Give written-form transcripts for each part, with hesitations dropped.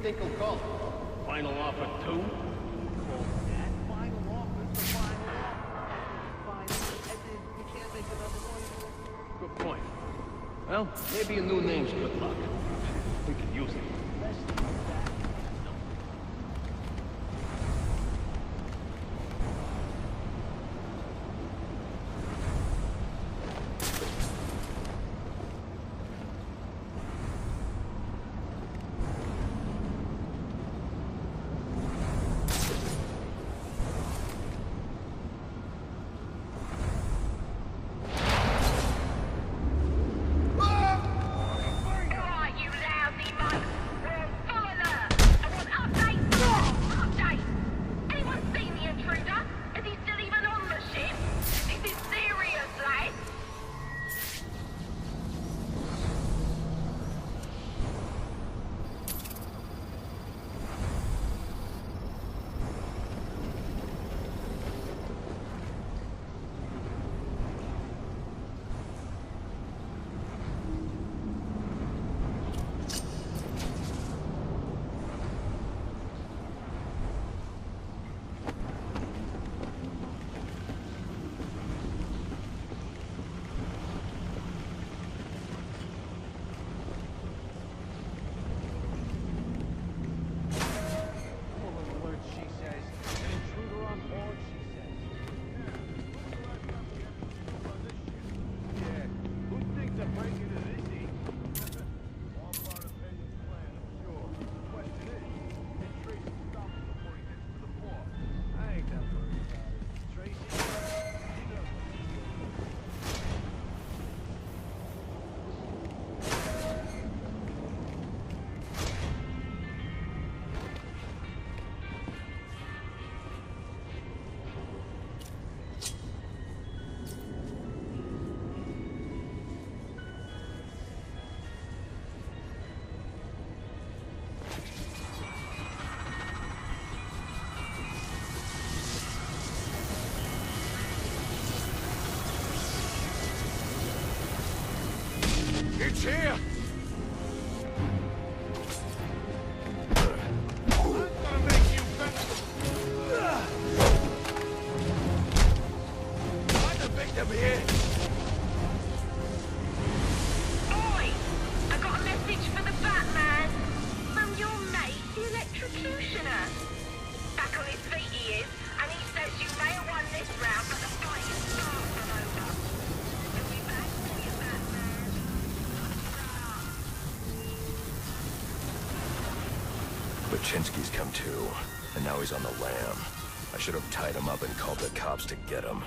think he'll call it? Final offer 2? Call that final offer is the final offer. Final, and then we can't make another one. Good point. Well, maybe a new name's good luck. We could use it. Let's do that. It's here! Baczynski's come to, and now he's on the lam. I should have tied him up and called the cops to get him.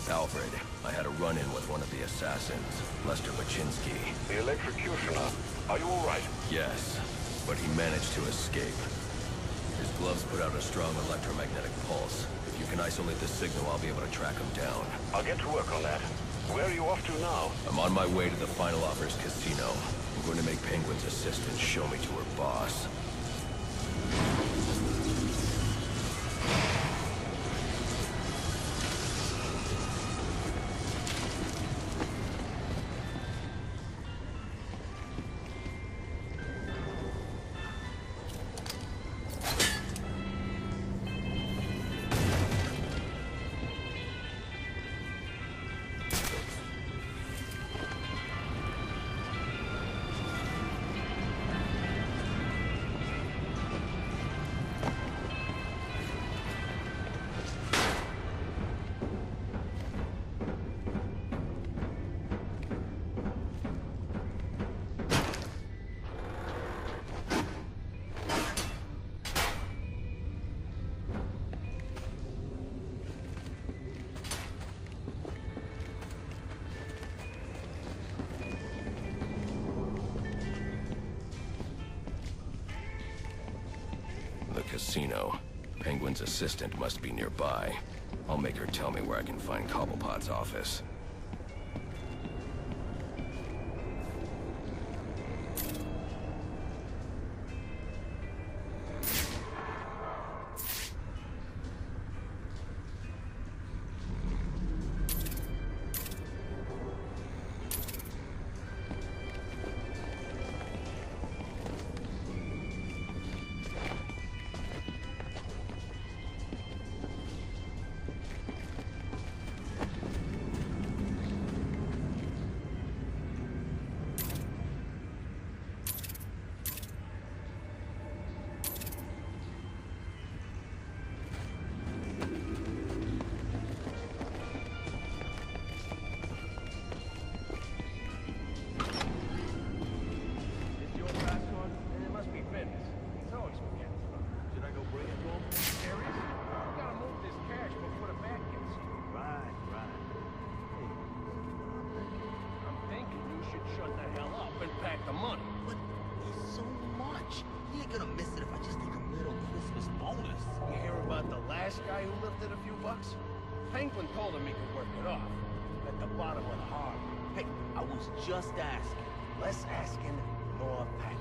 Alfred, I had a run-in with one of the assassins, Lester Baczynski. The electrocutioner. Are you all right? Yes, but he managed to escape. His gloves put out a strong electromagnetic pulse. If you can isolate the signal, I'll be able to track him down. I'll get to work on that. Where are you off to now? I'm on my way to the Final Offers Casino. I'm going to make Penguin's assistant show me to her boss. Casino. Penguin's assistant must be nearby. I'll make her tell me where I can find Cobblepot's office. last guy who lifted a few bucks? Penguin told him he could work it off. At the bottom of the harbor. Hey, I was just asking. Less asking, more packing.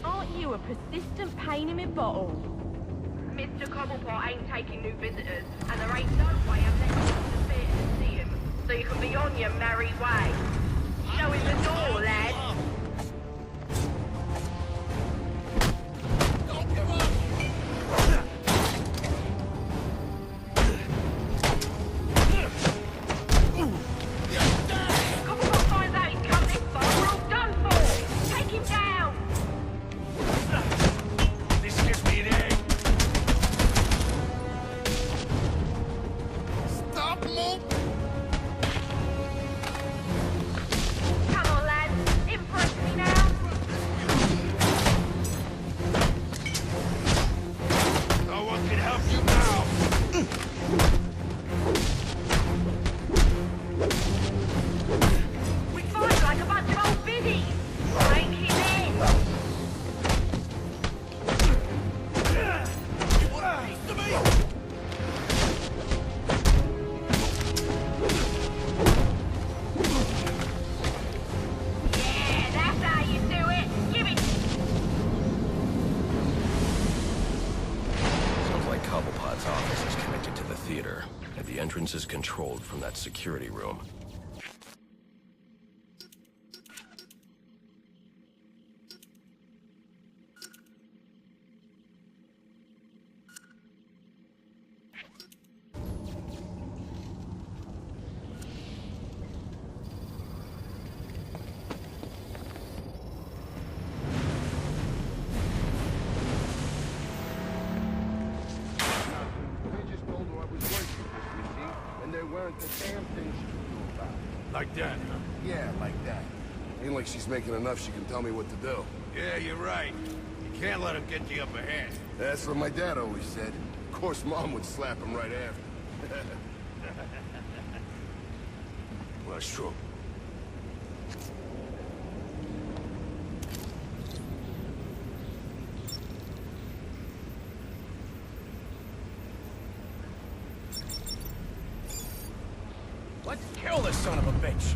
Aren't you a persistent pain in my bottle? Mr. Cobblepot ain't taking new visitors, and there ain't no way of letting you to the theatre to see him, so you can be on your merry way. Show him the door, lad. Cobblepot finds out he's come this far, we're all done for! Take him down! This gives me an egg. Stop moving! Come on, lads. Impress me now. No one can help you now. We fight like a bunch of old biddies. Break him in. You want a piece of me? Yeah, that's how you do it. Give it. Sounds like Cobblepot's office is connected to the theater, and the entrance is controlled from that security room. They just told her I was working this week, and there weren't the damn thing she could do about it. Like that, huh? Yeah, like that. Ain't like she's making enough she can tell me what to do. Yeah, you're right. You can't let him get the upper hand. That's what my dad always said. Of course, Mom would slap him right after. Well, it's true. Let's kill this son of a bitch!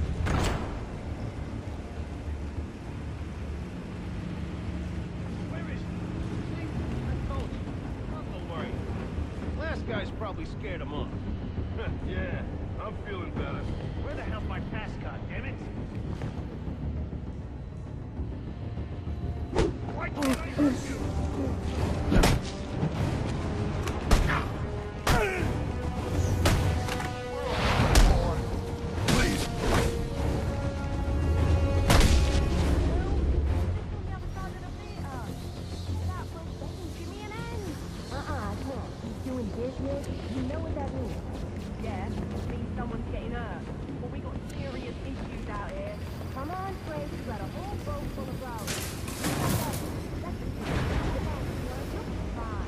Where is he? See? I told you. Not to worry. Last guy's probably scared him off. Yeah, I'm feeling better. Where the hell's my pass card, damn it? Why can't I hurt you? Please. On the other side of the theatre. That was give me an end. I can't. He's doing business. You know what that means. Yeah, it means someone's getting hurt. Well, we got serious issues out here. Come on, Frank. You got a whole boat full of flowers. That's the thing. You'll be fine.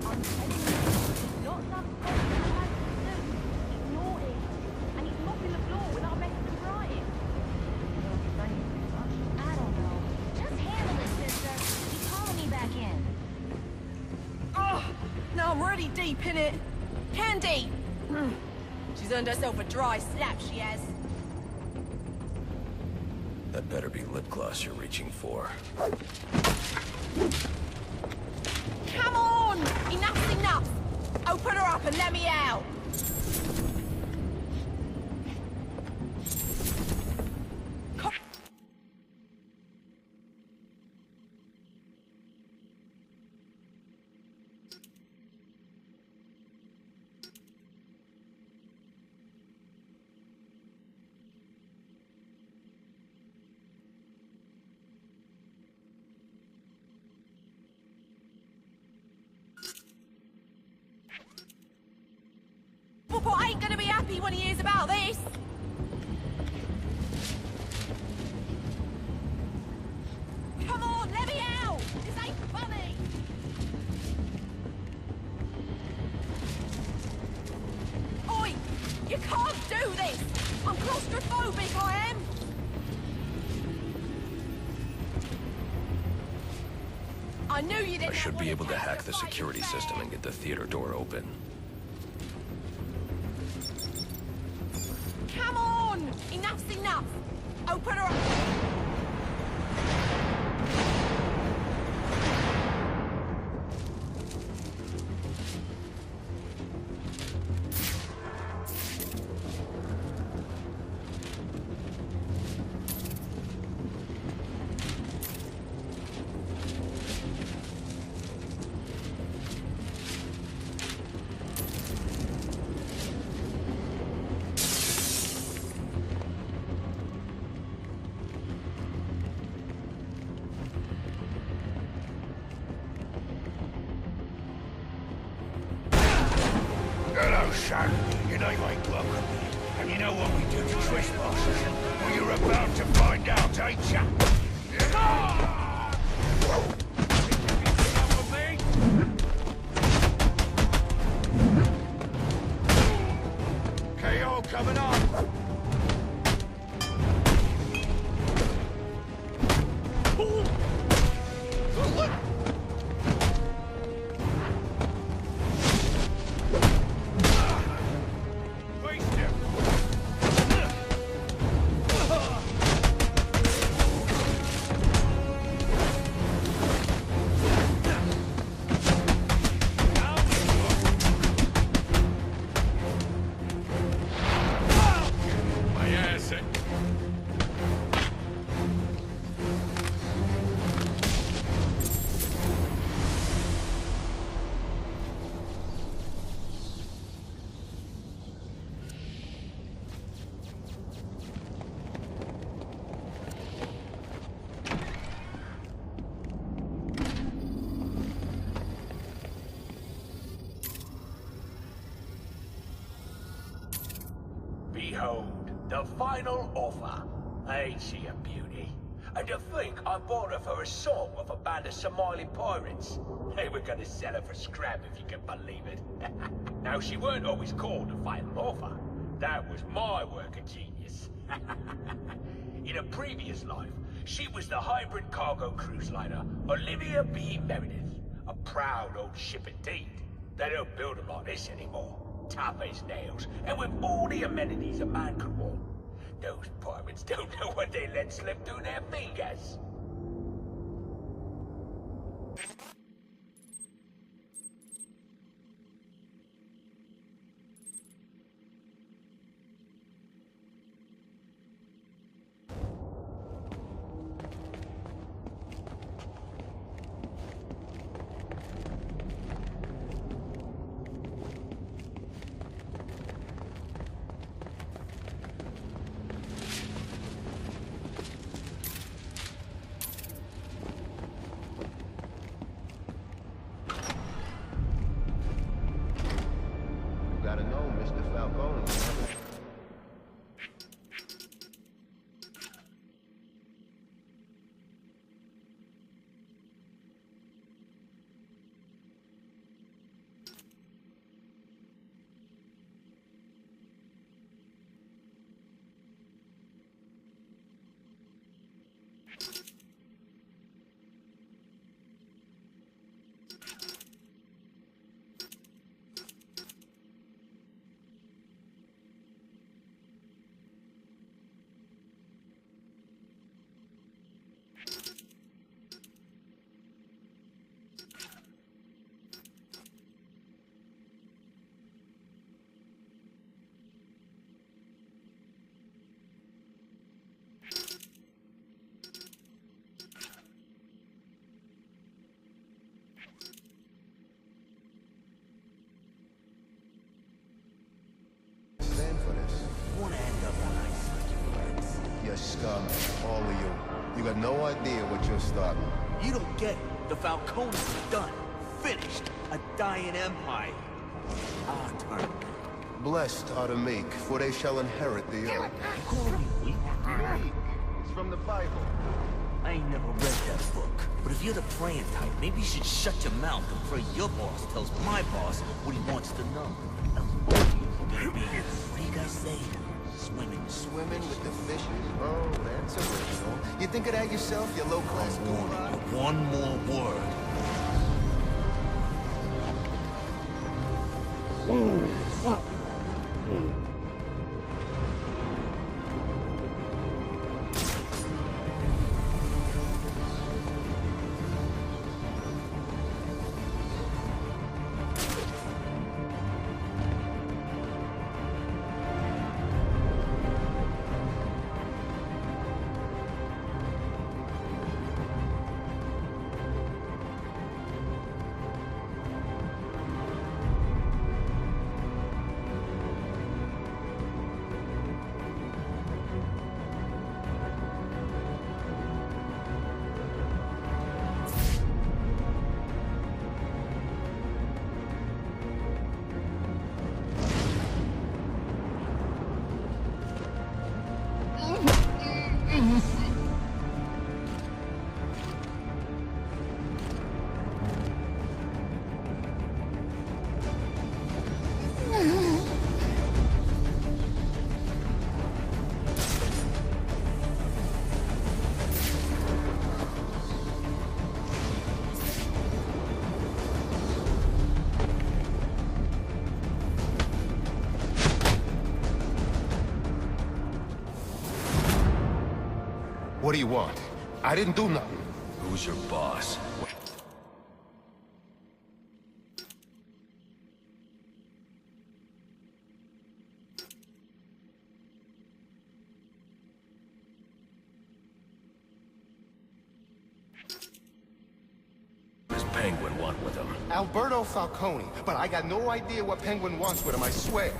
I'm telling you, it's not some person who has to do. He's naughty. And he's mopping the floor without making them writing. I don't know. Just handle it, sister. He's calling me back in. Oh, now I'm already deep in it. Candy! She's earned herself a dry slap, she has. That better be lip gloss you're reaching for. Cobblepot ain't gonna be happy when he hears about this. Come on, let me out! This ain't funny! Oi! You can't do this! I'm claustrophobic, I am! I knew you didn't. I should be able to hack the security system and get the theater door open. Come on! Enough's enough! Open her up! Hello, son. Your name ain't welcome. And you know what we do to trespassers? Well, you're about to find out, ain't ya? KO coming up. Behold, the final offer. Ain't she a beauty? And to think I bought her for a song with a band of Somali pirates. They were gonna sell her for scrap if you can believe it. Now, she weren't always called the final offer. That was my work of genius. In a previous life, she was the hybrid cargo cruise liner Olivia B. Meredith. A proud old ship indeed. They don't build them like this anymore. Tough as nails, and with all the amenities a man could want. Those pirates don't know what they let slip through their fingers. Gotta know, Mr. Falcone. Stand for this. Wanna end up on ice like your friends. You're scum, all of you. You got no idea what you're starting. You don't get it. The Falcones are done. Finished. A dying empire. Our turn. Blessed are the meek, for they shall inherit the earth. You calling me weak, dude? Meek. It's from the Bible. I ain't never read that book. But if you're the praying type, maybe you should shut your mouth and pray your boss tells my boss what he wants to know. Baby, what do you guys say? Swimming. Swimming with the fishes? Oh, that's original. You think of that yourself, you low-class Warning you, one more word. What do you want? I didn't do nothing. Who's your boss? What does Penguin want with him? Alberto Falcone, but I got no idea what Penguin wants with him, I swear.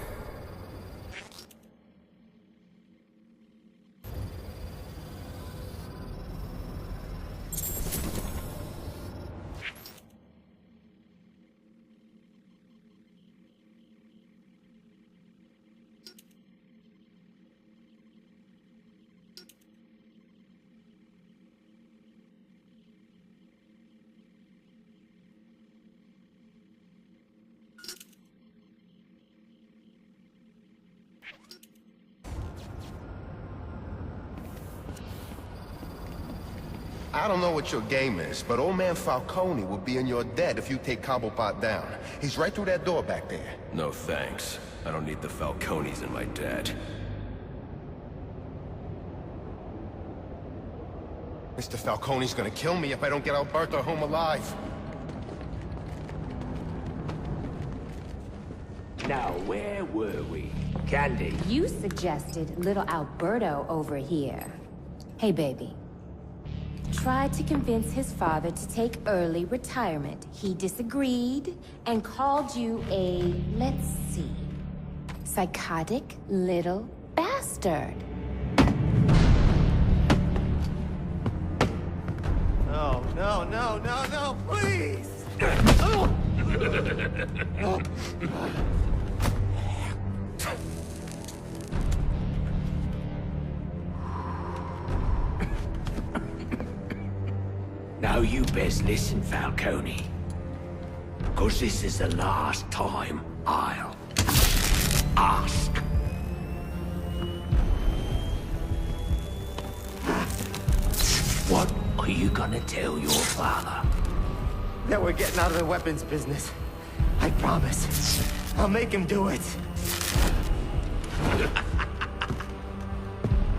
I don't know what your game is, but old man Falcone will be in your debt if you take Cobblepot down. He's right through that door back there. No thanks. I don't need the Falcones in my debt. Mr. Falcone's gonna kill me if I don't get Alberto home alive. Now, where were we? Candy? You suggested little Alberto over here. Hey, baby. Tried to convince his father to take early retirement. He disagreed and called you a, let's see, psychotic little bastard. No, no, no, no, no, please! Now you best listen, Falcone. 'Cause this is the last time I'll ask. What are you gonna tell your father? That we're getting out of the weapons business. I promise. I'll make him do it.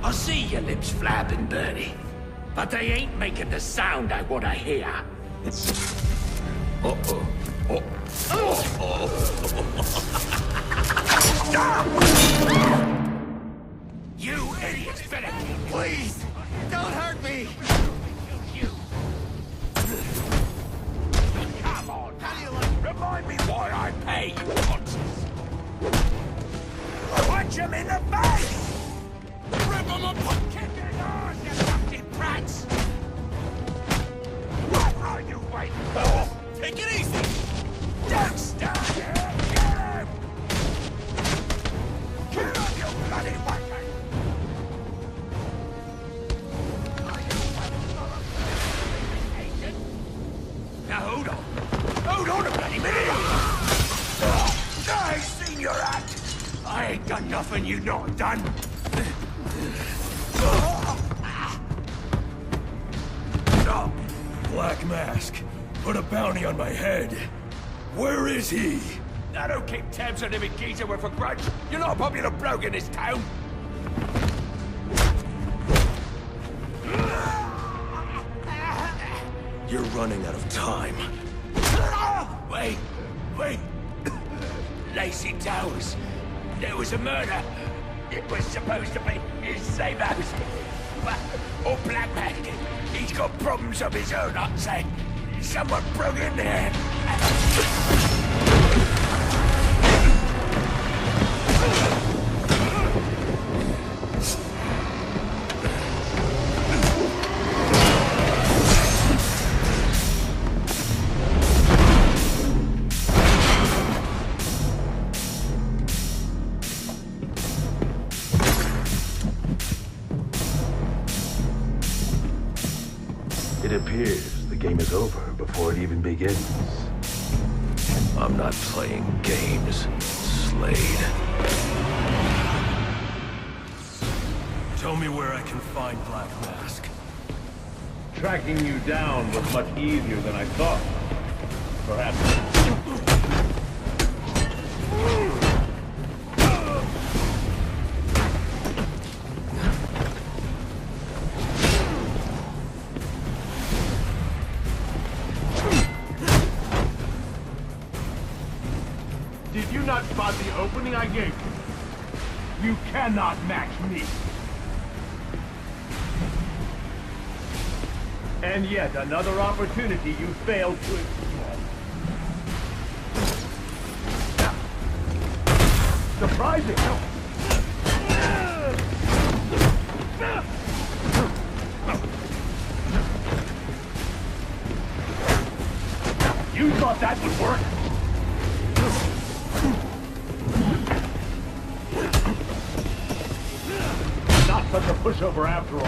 I see your lips flapping, Bernie. But they ain't making the sound I want to hear. Uh-oh. Oh. You idiots better... Please! Don't hurt me! You. Come on. How do you like... Remind me why I pay you once. Punch him in the face! Rip him apart! Kick his ass, you fucking brats! What are you waiting for? Take it easy! Don't stand here! Get him! Hold on. Hold on a bloody minute. I ain't seen your act. I ain't done nothing you not done. Black Mask. Put a bounty on my head. Where is he? I don't keep tabs on every geezer with a grudge. You're not a popular bloke in this town. You're running out of time. Wait. Lazy Towers. There was a murder. It was supposed to be his same house. Or Black Mask. He's got problems of his own, I'd say. Someone broke in there. It appears the game is over before it even begins. I'm not playing games, Slade. Tell me where I can find Black Mask. Tracking you down was much easier than I thought. Perhaps. Did you not spot the opening I gave you? You cannot match me. And yet another opportunity you failed to exploit. Surprising! You thought that would work? Not such a pushover after all.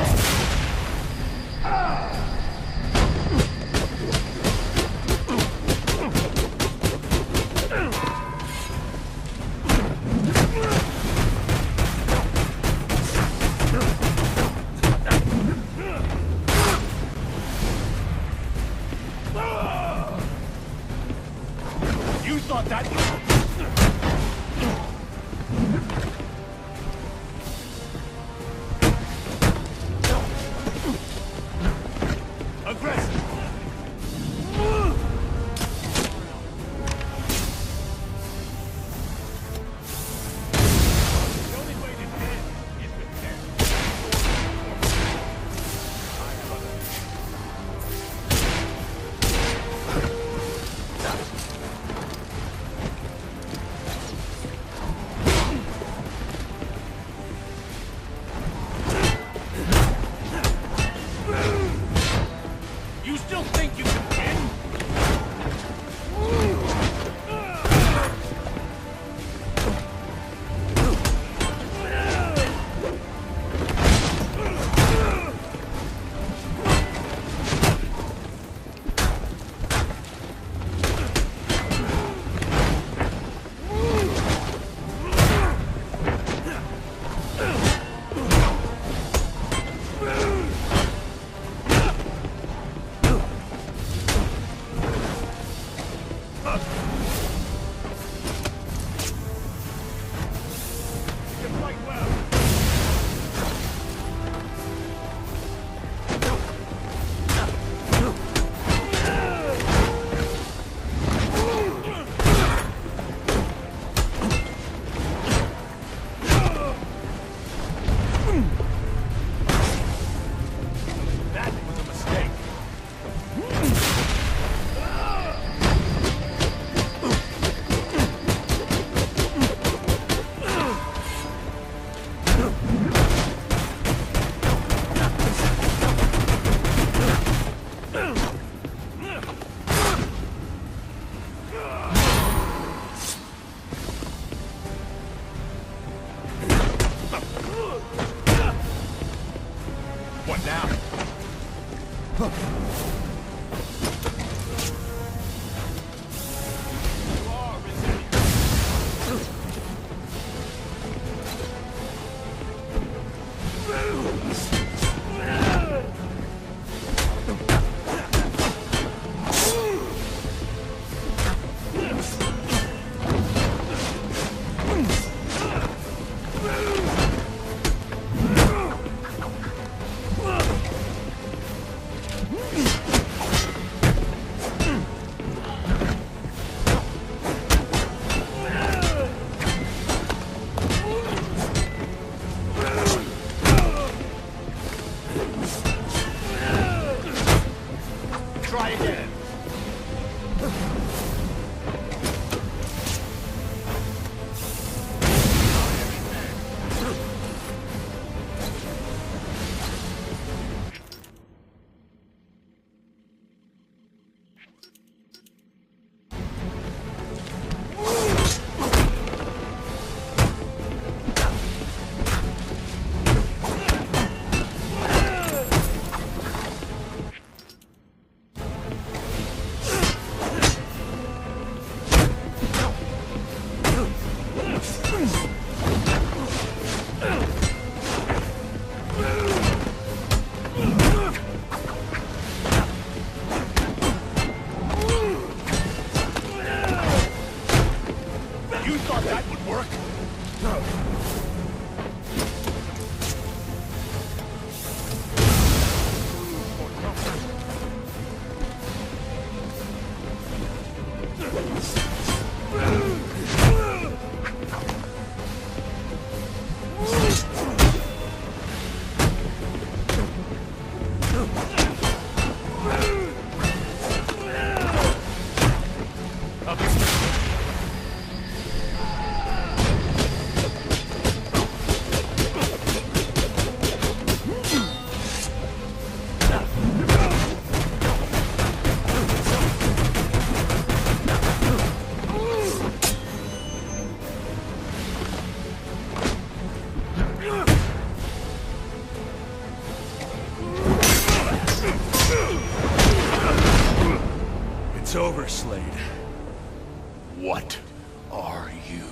You thought that was... aggressive. The only way to win is with death. You still think you can win? You fight well. That was a mistake. What now? It's over, Slade. What are you?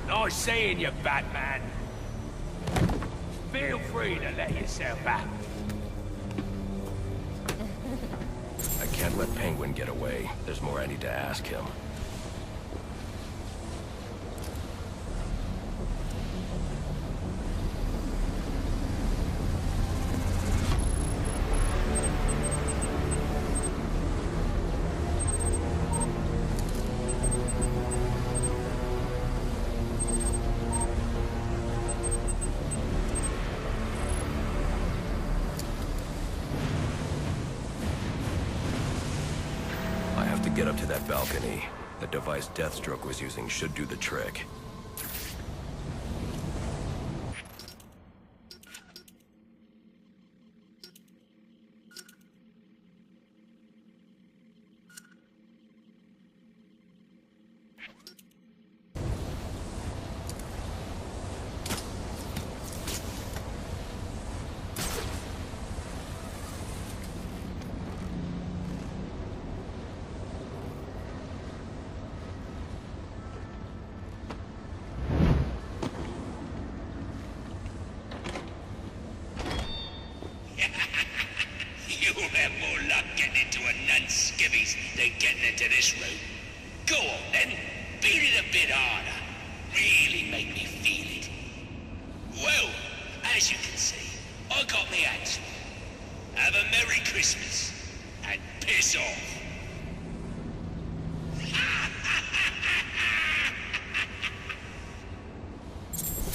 Nice seeing you, Batman. Feel free to let yourself out. I can't let Penguin get away. There's more I need to ask him. Get up to that balcony. The device Deathstroke was using should do the trick. You'll have more luck getting into a nun's skivvies than getting into this room. Go on then, beat it a bit harder. Really make me feel it. Well, as you can see, I got me answer. Have a Merry Christmas, and piss off.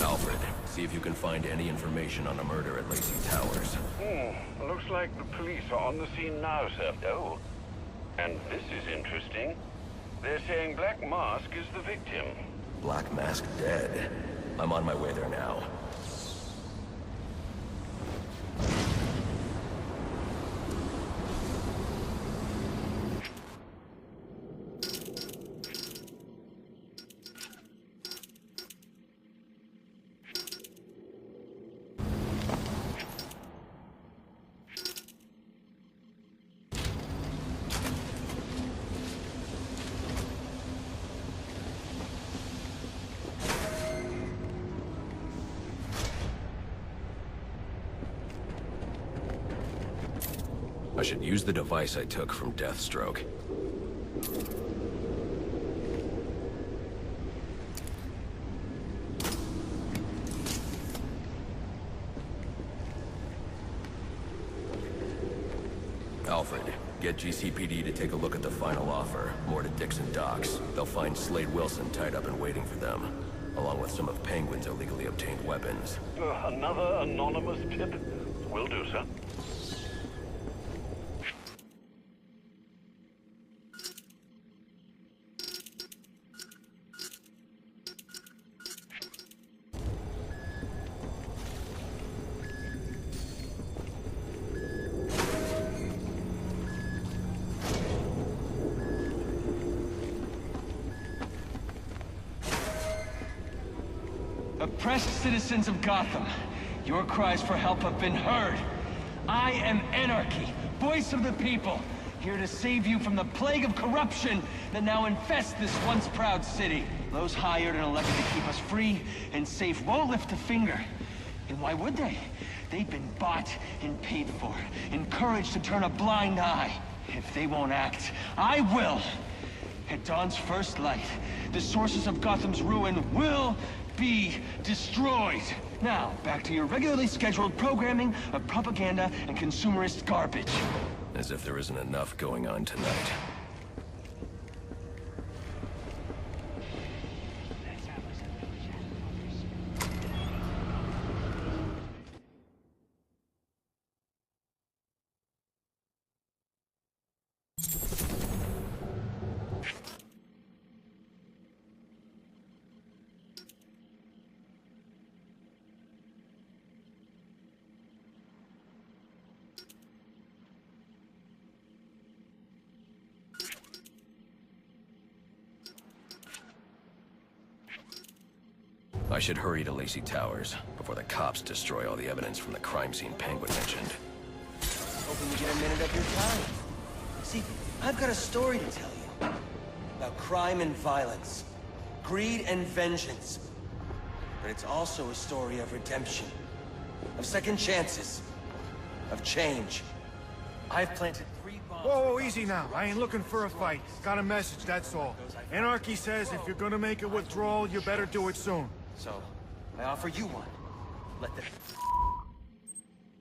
Alfred, see if you can find any information on a murder at Lacey Towers. Looks like the police are on the scene now, sir. Oh, and this is interesting. They're saying Black Mask is the victim. Black Mask dead. I'm on my way there now. I should use the device I took from Deathstroke. Alfred, get GCPD to take a look at the final offer. More to Dixon Docks. They'll find Slade Wilson tied up and waiting for them, along with some of Penguin's illegally obtained weapons. Another anonymous tip? Will do, sir. Oppressed citizens of Gotham, your cries for help have been heard. I am Anarchy, voice of the people, here to save you from the plague of corruption that now infests this once proud city. Those hired and elected to keep us free and safe won't lift a finger. And why would they? They've been bought and paid for, encouraged to turn a blind eye. If they won't act, I will! At dawn's first light, the sources of Gotham's ruin will be destroyed! Now, back to your regularly scheduled programming of propaganda and consumerist garbage. As if there isn't enough going on tonight. I should hurry to Lacey Towers before the cops destroy all the evidence from the crime scene Penguin mentioned. Hoping you get a minute of your time. See, I've got a story to tell you. About crime and violence. Greed and vengeance. But it's also a story of redemption. Of second chances. Of change. I've planted 3 bombs... Whoa, easy now. I ain't looking for a fight. Got a message, that's all. Anarchy says if you're gonna make a withdrawal, you better do it soon. So, I offer you one. Let the...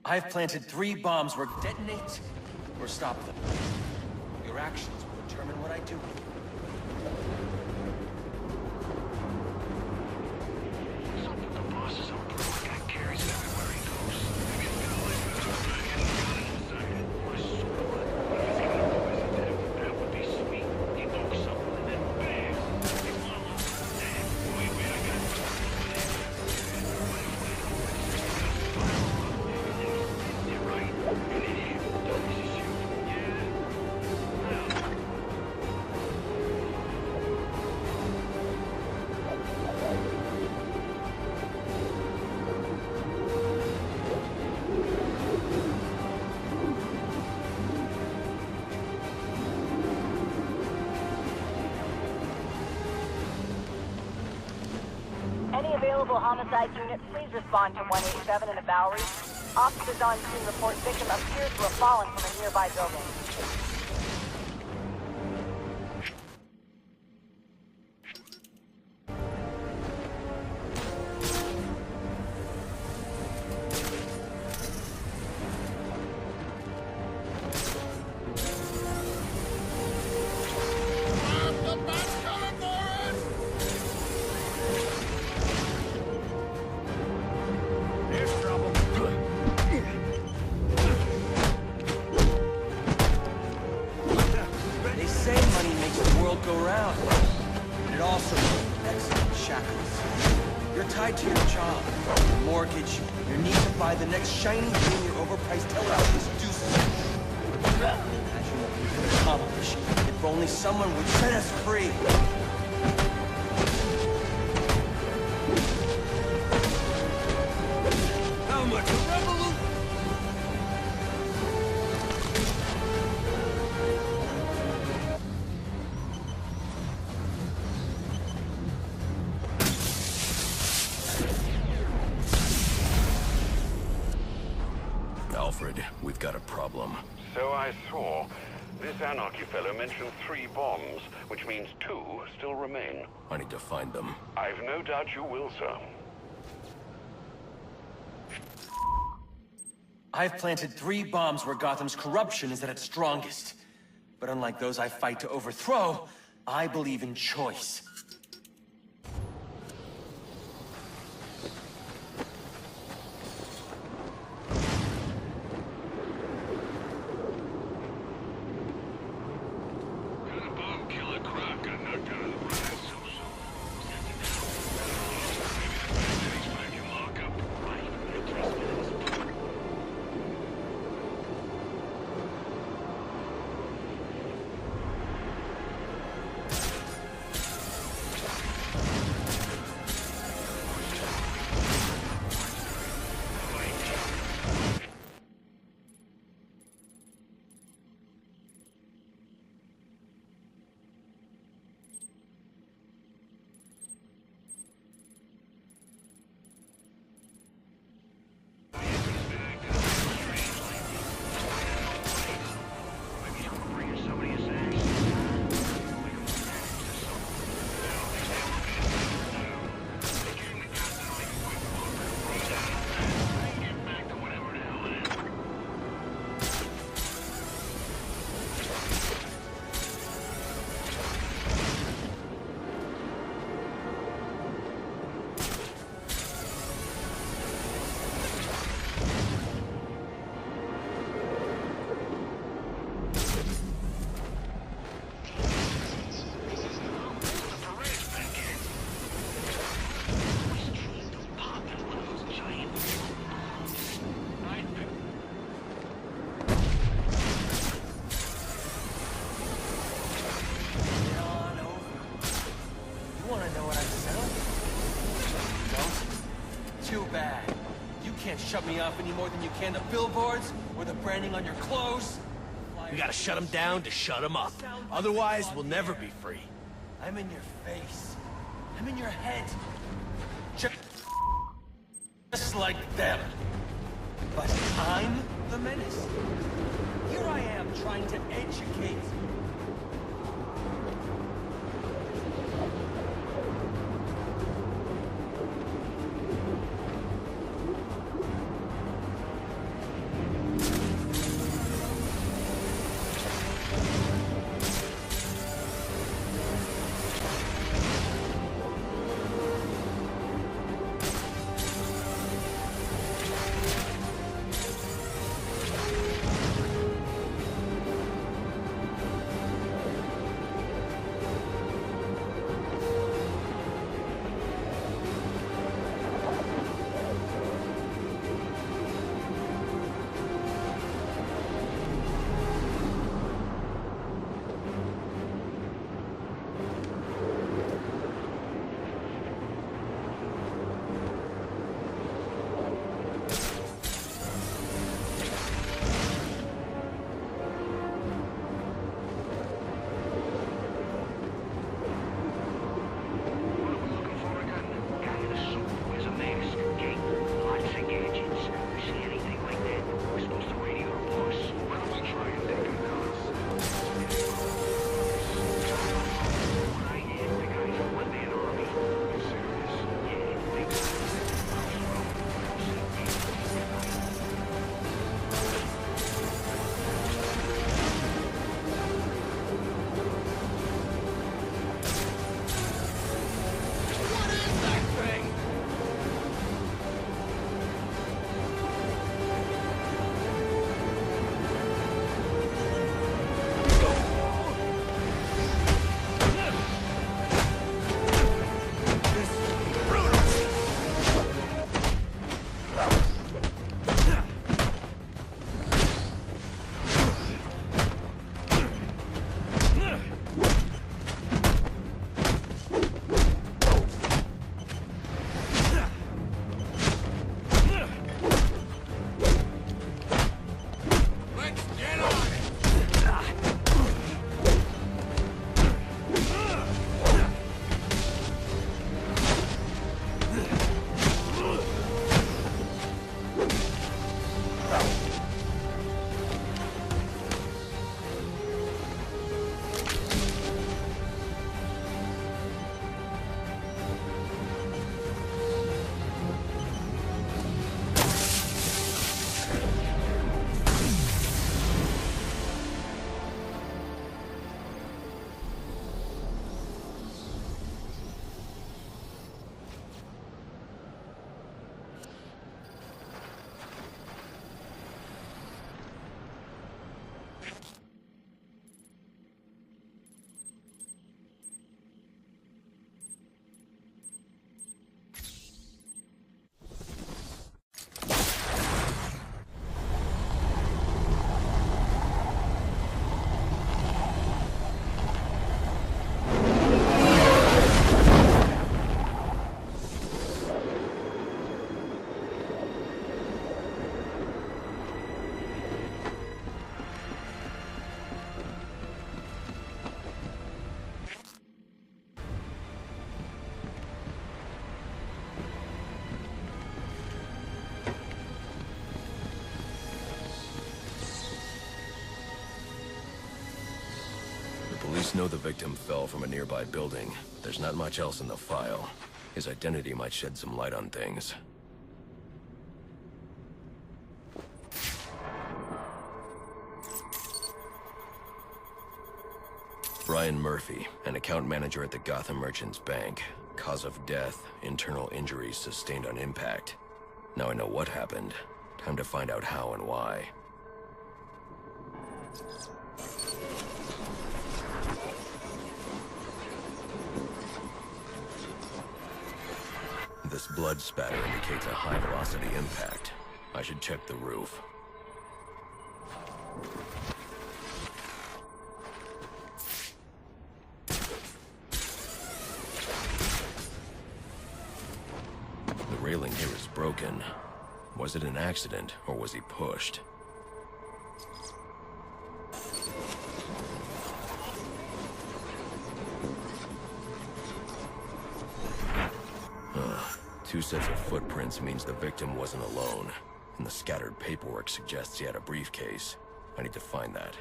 I've planted 3 bombs where detonate or stop them. Your actions will determine what I do. Something the boss is on board. Guy carries it everywhere he goes. Maybe it's gonna like this or inside it. I swear. If he's gonna poison him, that would be sweet. He knows something and then bam! He follows. Wait, I got You're right. An idiot. This is you. Yeah. Any available homicide units, please respond to 187 in the Bowery. Officers on scene report victim appears to have fallen from a nearby building. They say money makes the world go round. But it also makes excellent shackles. You're tied to your job, your mortgage, your need to buy the next shiny thing your overpriced television seduces you. Imagine what we could accomplish if only someone would set us free. How much? A revolution? Alfred, we've got a problem. So I saw. This Anarchy fellow mentioned 3 bombs, which means 2 still remain. I need to find them. I've no doubt you will, sir. I've planted 3 bombs where Gotham's corruption is at its strongest. But unlike those I fight to overthrow, I believe in choice. You can't shut me off any more than you can the billboards or the branding on your clothes. We gotta shut them down to shut them up. Otherwise, we'll never be free. I'm in your face. I'm in your head. Just like them. But I'm the menace. Here I am trying to educate. Police know the victim fell from a nearby building. There's not much else in the file. His identity might shed some light on things. Brian Murphy, an account manager at the Gotham Merchants Bank. Cause of death, internal injuries sustained on impact. Now I know what happened. Time to find out how and why. This blood spatter indicates a high-velocity impact. I should check the roof. The railing here is broken. Was it an accident, or was he pushed? Two sets of footprints means the victim wasn't alone, and the scattered paperwork suggests he had a briefcase. I need to find that.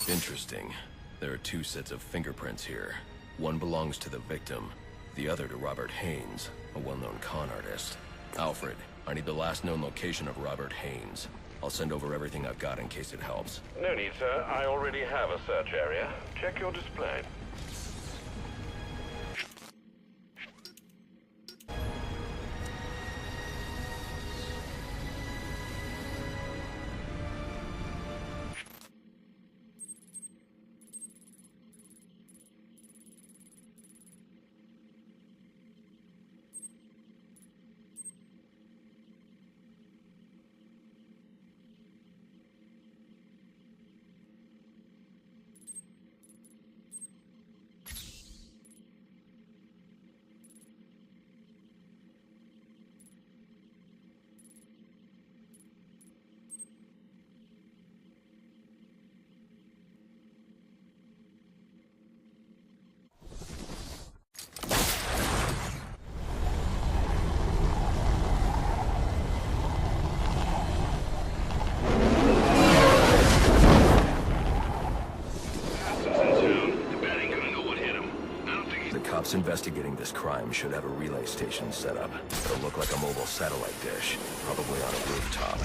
Interesting. There are two sets of fingerprints here. One belongs to the victim, the other to Robert Haynes, a well-known con artist. Alfred, I need the last known location of Robert Haynes. I'll send over everything I've got in case it helps. No need, sir. I already have a search area. Check your display. Investigating this crime should have a relay station set up. It'll look like a mobile satellite dish, probably on a rooftop.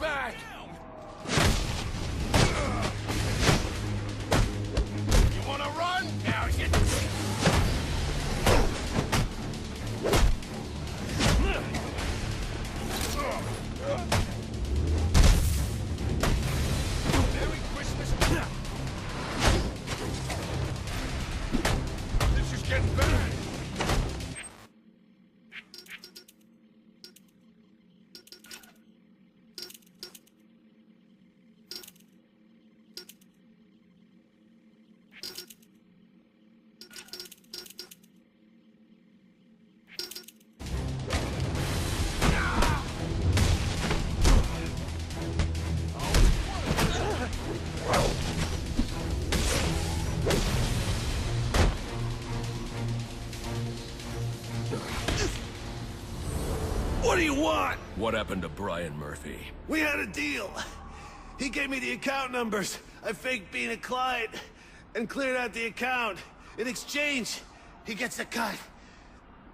Back! You wanna run? Now you... Merry Christmas. This is getting bad. What do you want? What happened to Brian Murphy? We had a deal. He gave me the account numbers. I faked being a client and cleared out the account. In exchange, he gets a cut.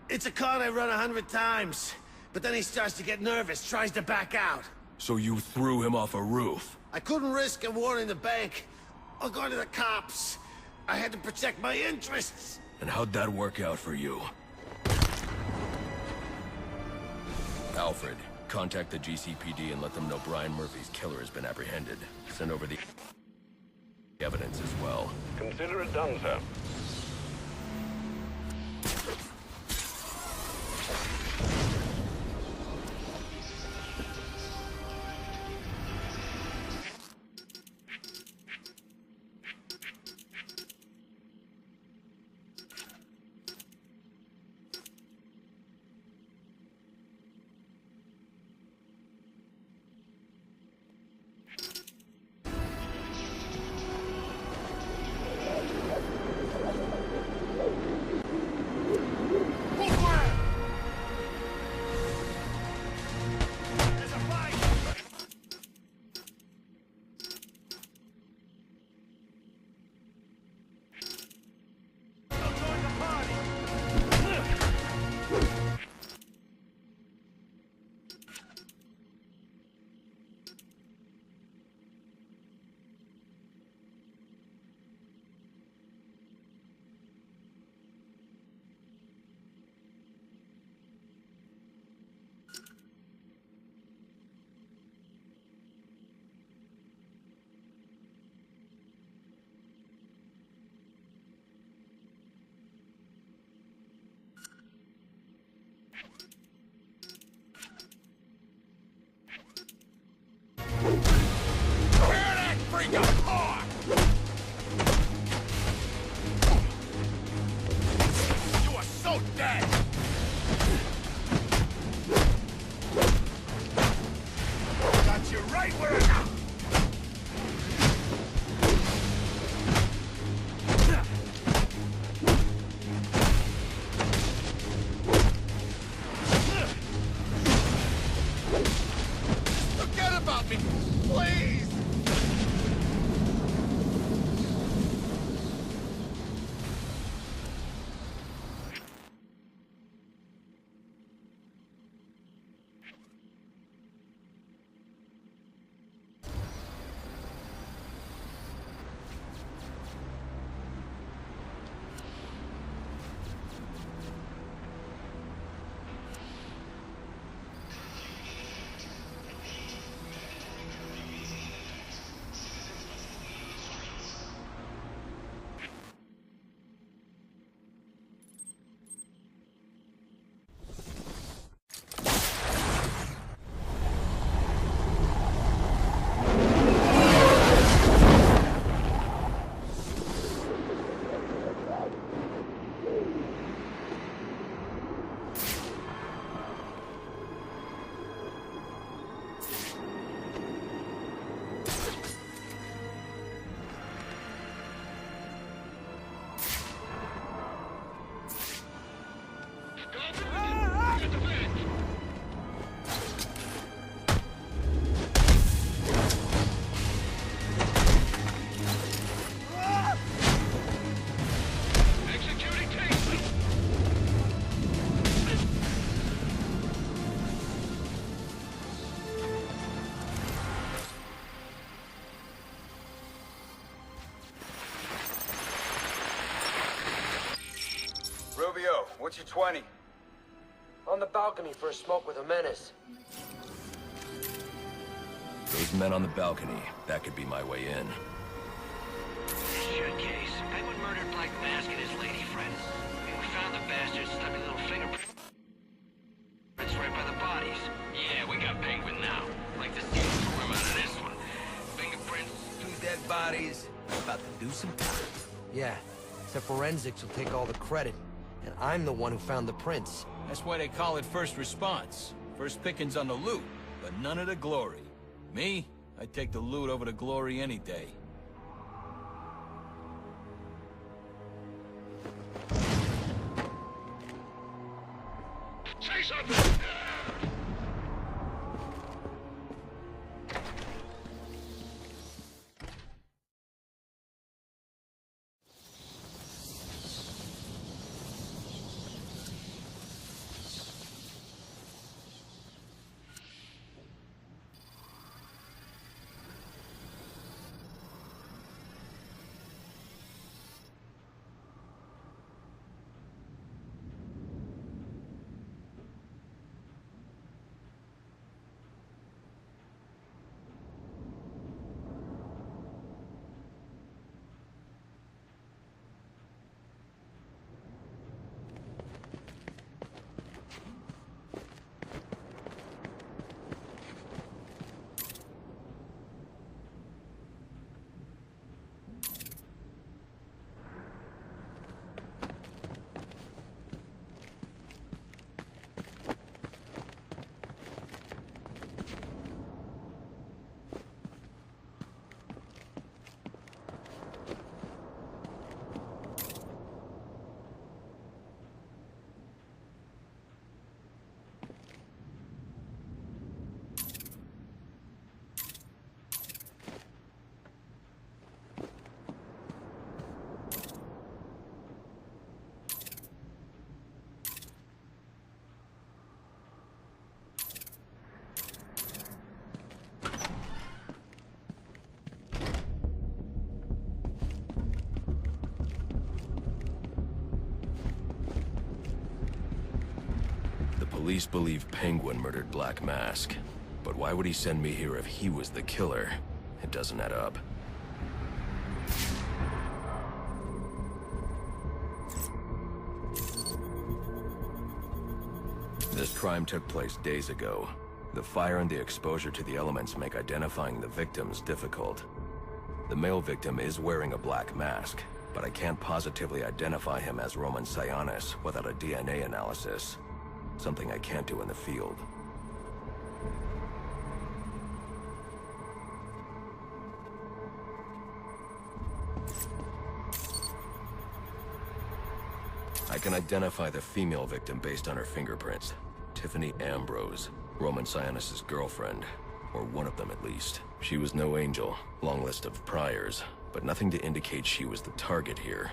It's a con I run 100 times. But then he starts to get nervous, tries to back out. So you threw him off a roof? I couldn't risk him warning the bank or going to the cops. I had to protect my interests. And how'd that work out for you? Alfred, contact the GCPD and let them know Brian Murphy's killer has been apprehended. Send over the evidence as well. Consider it done, sir. What's your 20? On the balcony for a smoke with a menace. Those men on the balcony, that could be my way in. Here's your case. Penguin murdered Black Mask and his lady friend. We found the bastards, stuck a little fingerprint right by the bodies. Yeah, we got Penguin now. Like to see him swim out of this one. Fingerprints. 2 dead bodies. About to do some time. Yeah, except forensics will take all the credit. And I'm the one who found the prints. That's why they call it first response. First pickings on the loot, but none of the glory. Me? I'd take the loot over the glory any day. Say something! Police believe Penguin murdered Black Mask. But why would he send me here if he was the killer? It doesn't add up. This crime took place days ago. The fire and the exposure to the elements make identifying the victims difficult. The male victim is wearing a black mask, but I can't positively identify him as Roman Sionis without a DNA analysis. Something I can't do in the field. I can identify the female victim based on her fingerprints. Tiffany Ambrose, Roman Sionis' girlfriend. Or one of them at least. She was no angel, long list of priors, but nothing to indicate she was the target here.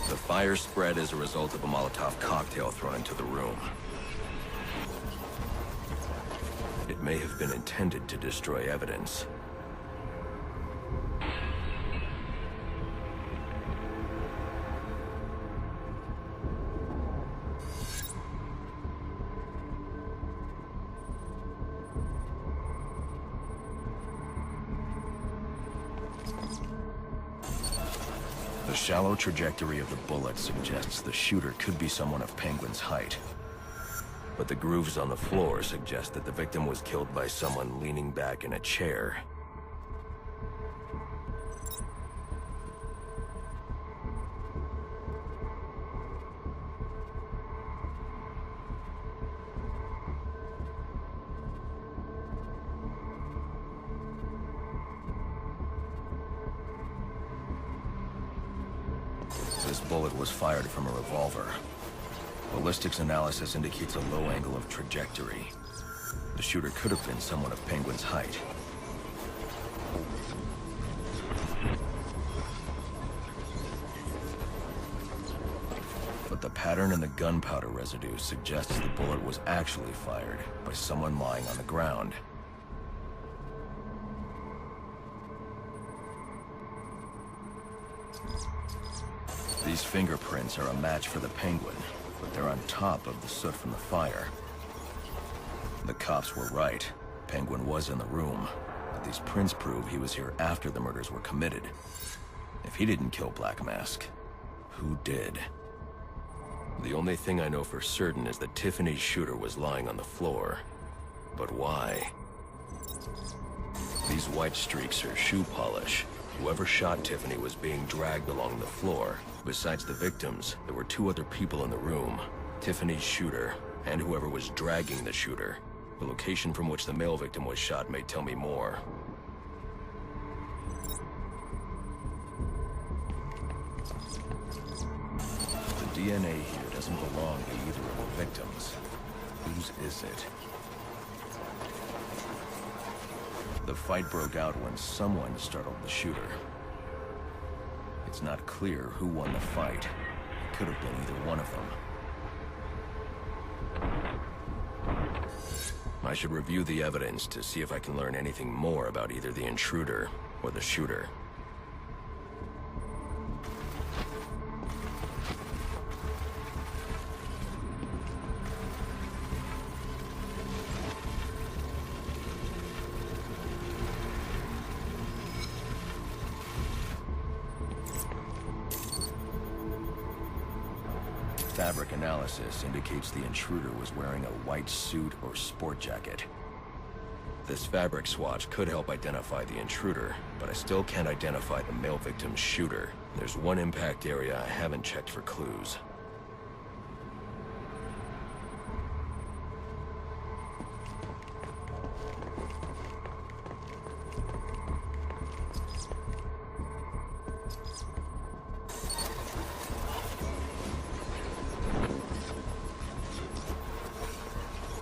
The fire spread as a result of a Molotov cocktail thrown into the room. It may have been intended to destroy evidence. The shallow trajectory of the bullet suggests the shooter could be someone of Penguin's height. But the grooves on the floor suggest that the victim was killed by someone leaning back in a chair. This bullet was fired from a revolver. Ballistics analysis indicates a low angle of trajectory. The shooter could have been someone of Penguin's height. But the pattern in the gunpowder residue suggests the bullet was actually fired by someone lying on the ground. These fingerprints are a match for the Penguin, but they're on top of the soot from the fire. The cops were right. Penguin was in the room, but these prints prove he was here after the murders were committed. If he didn't kill Black Mask, who did? The only thing I know for certain is that Tiffany's shooter was lying on the floor. But why? These white streaks are shoe polish. Whoever shot Tiffany was being dragged along the floor. Besides the victims, there were 2 other people in the room. Tiffany's shooter, and whoever was dragging the shooter. The location from which the male victim was shot may tell me more. The DNA here doesn't belong to either of the victims. Whose is it? The fight broke out when someone startled the shooter. It's not clear who won the fight. It could have been either one of them. I should review the evidence to see if I can learn anything more about either the intruder or the shooter. Fabric analysis indicates the intruder was wearing a white suit or sport jacket. This fabric swatch could help identify the intruder, but I still can't identify the male victim's shooter. There's one impact area I haven't checked for clues.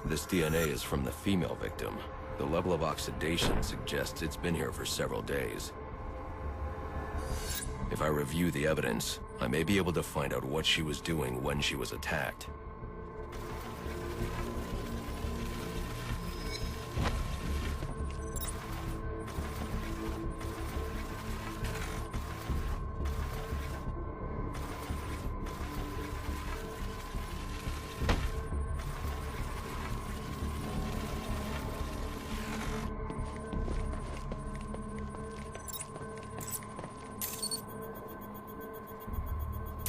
This DNA is from the female victim. The level of oxidation suggests it's been here for several days. If I review the evidence, I may be able to find out what she was doing when she was attacked.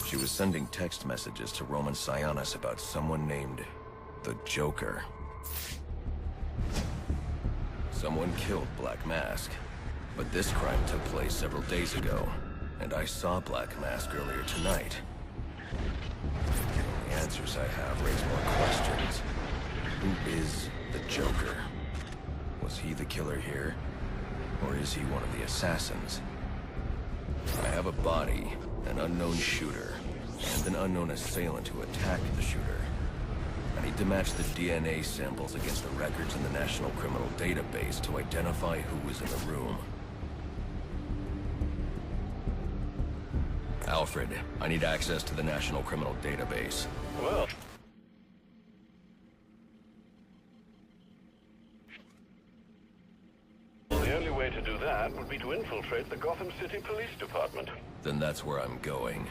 She was sending text messages to Roman Sionis about someone named the Joker. Someone killed Black Mask, but this crime took place several days ago, and I saw Black Mask earlier tonight. The answers I have raise more questions. Who is the Joker? Was he the killer here? Or is he one of the assassins? I have a body, an unknown shooter, and an unknown assailant who attacked the shooter. I need to match the DNA samples against the records in the National Criminal Database to identify who was in the room. Alfred, I need access to the National Criminal Database. Well... the only way to do that would be to infiltrate the Gotham City Police Department. Then that's where I'm going.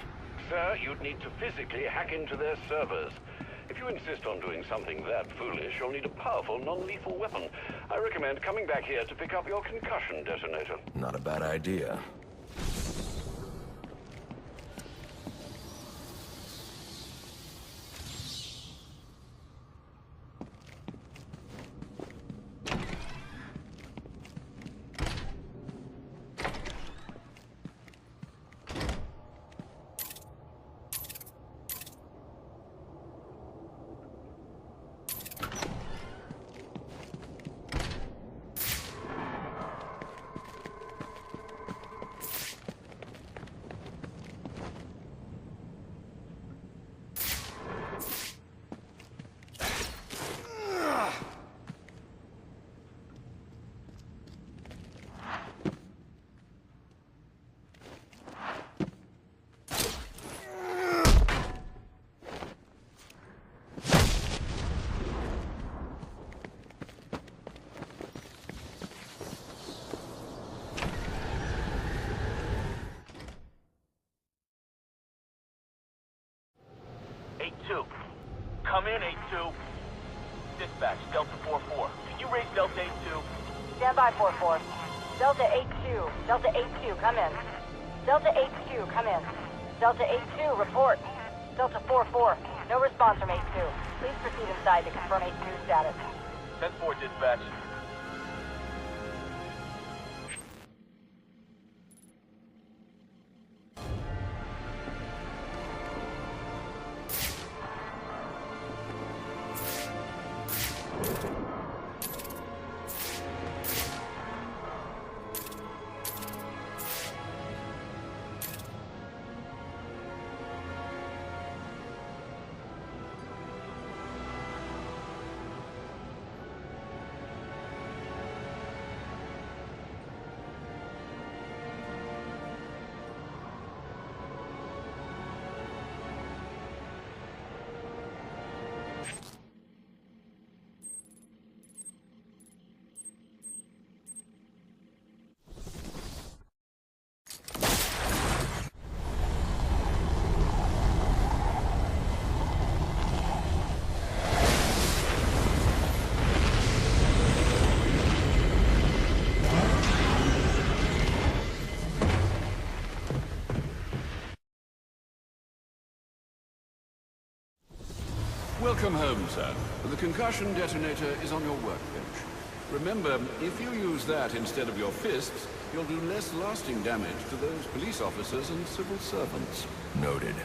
Sir, you'd need to physically hack into their servers. If you insist on doing something that foolish, you'll need a powerful, non-lethal weapon. I recommend coming back here to pick up your concussion detonator. Not a bad idea. Come in, 8-2. Dispatch, Delta 4-4. Can you raise Delta 8-2? Stand by, 4-4. Delta 8-2. Delta 8-2, come in. Delta 8-2, come in. Delta 8-2, report. Delta 4-4, no response from 8-2. Please proceed inside to confirm 8-2 status. 10-4, dispatch. Welcome home, sir. The concussion detonator is on your workbench. Remember, if you use that instead of your fists, you'll do less lasting damage to those police officers and civil servants. Noted.